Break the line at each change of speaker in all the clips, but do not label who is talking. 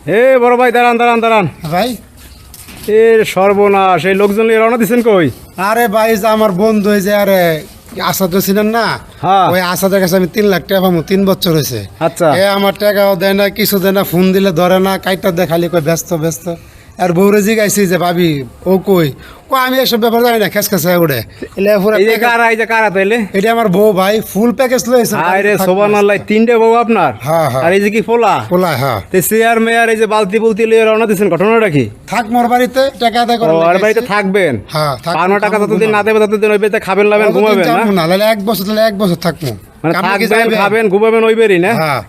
এ বড় ভাই দাঁড়ান দাঁড়ান দাঁড়ান
ভাই
এ সর্বনাশ এই লোকজন নিয়ে রওনা দিচ্ছেন কই?
আরে ভাই যে আমার বন্ধু হয়েছে আরে আসাদ ছিলেন না,
হ্যাঁ।
ওই আসাদের কাছে আমি 3 লাখ টাকা পাবো, 3 বছর হয়েছে।
আচ্ছা।
এ আমার টাকাও দেয় না, কিছু দেয় না, ফোন দিলে ধরে না, কাইটা দেয় খালি কই ব্যস্ত ব্যস্ত। আর বউরে জিগাইছি যে ভাবি ও কই, আমি এসব ব্যাপার জানি না, খেস খেসে উড়ে
এই যে কারা তাইলে?
এটা আমার বউ ভাই, ফুল প্যাকেজ লয়েছে।
আরে সুবহানাল্লাহ, 3টে বউ আপনার?
হ্যাঁ, হ্যাঁ।
আর এই যে কি পোলা?
পোলা, হ্যাঁ।
তে চেয়ার মেয়ার এই যে বালতি বুলতি লিয়ে রওনা দিচ্ছেন, ঘটনাটা কি?
থাক মোর বাড়িতে, টাকা আদায় করে
আর বাড়িতে থাকবেন?
হ্যাঁ,
পাওনা টাকা যতদিন না দেবে ততদিন ওই বাড়িতে খাবেন লাবেন ঘুমাবেন না?
তাহলে 1 বছর, তাহলে 1 বছর থাকবো,
মানে
আপনি কি
থাকবেন
যাইবেন?
খাবেন ঘুমাবেন ওই বেরি না?
হ্যাঁ।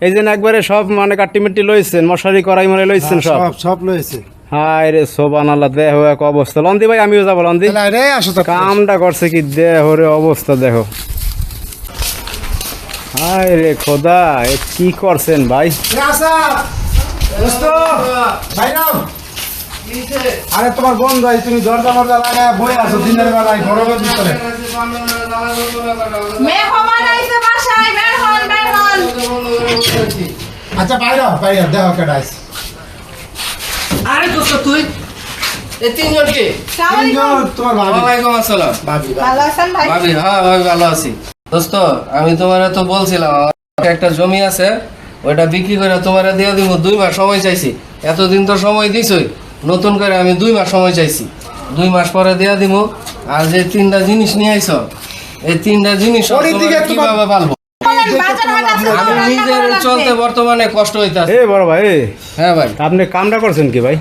এই যে একবারে সব মানে কাট্টিমিট্টি লইছেন, মশারি করাই মরে লইছেন সব?
সব লয়েছে।
হায় রে সুবহানাল্লাহ, দেহ এক অবস্থা। লন্দি ভাই আমিও যাবো লন্দি।
তাহলে আরে আসো তো।
কামটা করছে কি দেহ রে অবস্থা দেখো। হায় রে খোদা, এ কি করছেন ভাই?
আরে তোমার বন্ধু ভাই, তুমি দরজা মরজা লাগায় বই আছো দিনের বেলায় গরমের ভিতরে।
মেহমান আইছে বাসায়, মেহমান মেহমান।
আচ্ছা বাইরে বাইরে দেখো কেডা আইছে।
আরে দোস্ত তুই এই তিনজন কে?
আসসালামু আলাইকুম।
তোমার ভাবি।
ওয়ালাইকুম আসসালাম।
ভাবি
ভালো আছেন ভাই?
ভাবি, হ্যাঁ ভাবি ভালো আছি। দোস্ত আমি তোমারে তো বলছিলাম আমার একটা জমি আছে, ওইটা বিক্রি করে তোমারে দিয়ে দিব। 2 মাস সময় চাইছি, এতদিন তো সময় দিছই, নতুন করে আমি 2 মাস সময় চাইছি। 2 মাস পরে দিয়ে দিব। আর যে 3টা জিনিস নিয়ে আইছো, এই 3টা জিনিস
ওর দিকে তোমার-
কিভাবে পালবো?
বলেন, বাজার হাট আছে তো,
আমি
রান্না
নিজের
করা
চলতে
লাগবে।
বর্তমানে কষ্ট হইতাছে।
এ বড় ভাই,
হ্যাঁ ভাই,
আপনি কামটা করছেন কি ভাই?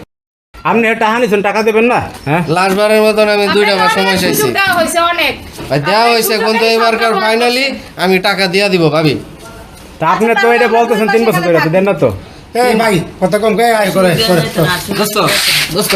আপনি টাকা নিছেন, টাকা দেবেন না? হ্যাঁ,
লাস্টবারের মতন আমি 2টা মাস সময় চাইছি।
সুযোগ দেওয়া হয়েছে অনেক।
ভাই দেওয়া হয়েছে, কিন্তু এবারকার ফাইনালি আমি টাকা দিয়া দিব ভাবি।
তা আপনি তো এটা বলতেছেন 3 বছর ধরে, দেন না তো?
এই ভাই কত কম কে আয় করে করে করে।
দোস্ত দোস্ত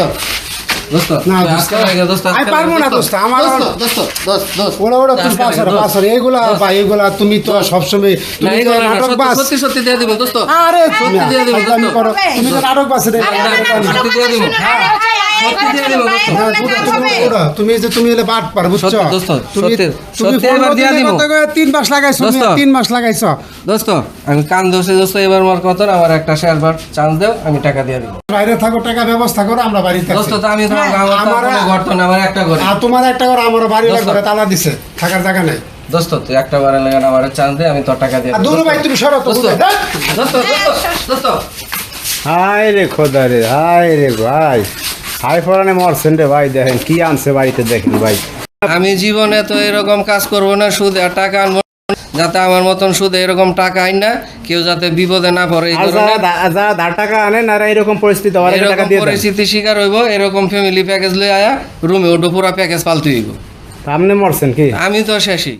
দোস্ত
না,
তুই
দোস্ত।
আজকে আগে দোস্ত
আমি পারবো না, দোস্ত, আমার-
দোস্ত দোস্ত দোস্ত দোস্ত
ওরা ওরা তুমি
আজকে
পাশে
আগে, দোস্ত।
পাশে এগুলা ভাই, এগুলা তুমি তো সবসময়
না,
তুমি তো
এগুলো না,
নাটক
সত্যি-
বাস।
সত্যি সত্যি দিয়ে দিব দোস্ত।
আরে
সত্যি দিয়ে দিব
তুমি
দোস্ত।
করো, তুমি তো নাটক বাসে রে।
আরে
না,
ওখানে
না,
ছোট
সত্যি দিয়ে
কথা
দিব।
শুনুন,
হ্যাঁ,
আরে ভাই,
সত্যি দিয়ে দিব দোস্ত।
ভাই,
হ্যাঁ,
এখানে
তুমি-
কাজ হবে।
তুমি যে তুমি এলে বাট পার বুঝছো?
সত্যি, দোস্ত,
তুমি
সত্যি,
তুমি
সত্যি
ফোন
এবার দিয়া
দিলে
দিব।
কত করে 3 মাস লাগাইছো,
দোস্ত।
3 মাস লাগাইছো।
দোস্ত আমি কান দোষে দোস্ত, এবার মোর কত আমার একটা শেয়ার বার চান্স দাও, আমি টাকা দিয়ে দিব।
বাইরে থাকো, টাকা ব্যবস্থা করো, আমরা বাড়িতে
দোস্ত
আছি।
তো আমি তোমার
হ্যাঁ,
আমার
আমার-
ঘর তো না, আমার একটা ঘর।
আর তোমার একটা করে আমার বাড়ি
দোস্ত।
করে তালা দিছে, থাকার জায়গা নাই।
দোস্ত তুই একটা বারে লাগান আমার চান্স দে, আমি তোর টাকা দিয়ে
আর
দিব।
দুলু ভাই তুমি সরো তো,
দোস্ত
বুঝলে? ধ্যাৎ।
দোস্ত দোস্ত দোস্ত
হায় রে খোদা রে, হায় রে ভাই, হাই ফরানে মরছেন রে ভাই। দেখেন কি আনছে বাড়িতে, দেখেন ভাই।
আমি জীবনে তো এরকম কাজ করবো না, সুদ আর টাকা আনবো না, যাতে আমার মতন সুদ এরকম টাকা আইন না কেউ যাতে বিপদে না পড়ে। এই
আর
ধরনের
যারা ধার টাকা আনেন আর এরকম পরিস্থিতি হওয়ার আগে টাকা
এরকম
দিয়ে দেন।
পরিস্থিতি শিকার হইব, এরকম ফ্যামিলি প্যাকেজ লই আয়া রুমে ওটো পুরা প্যাকেজ পাল্টে হইব।
তা আপনি মরছেন কি?
আমি তো শেষই।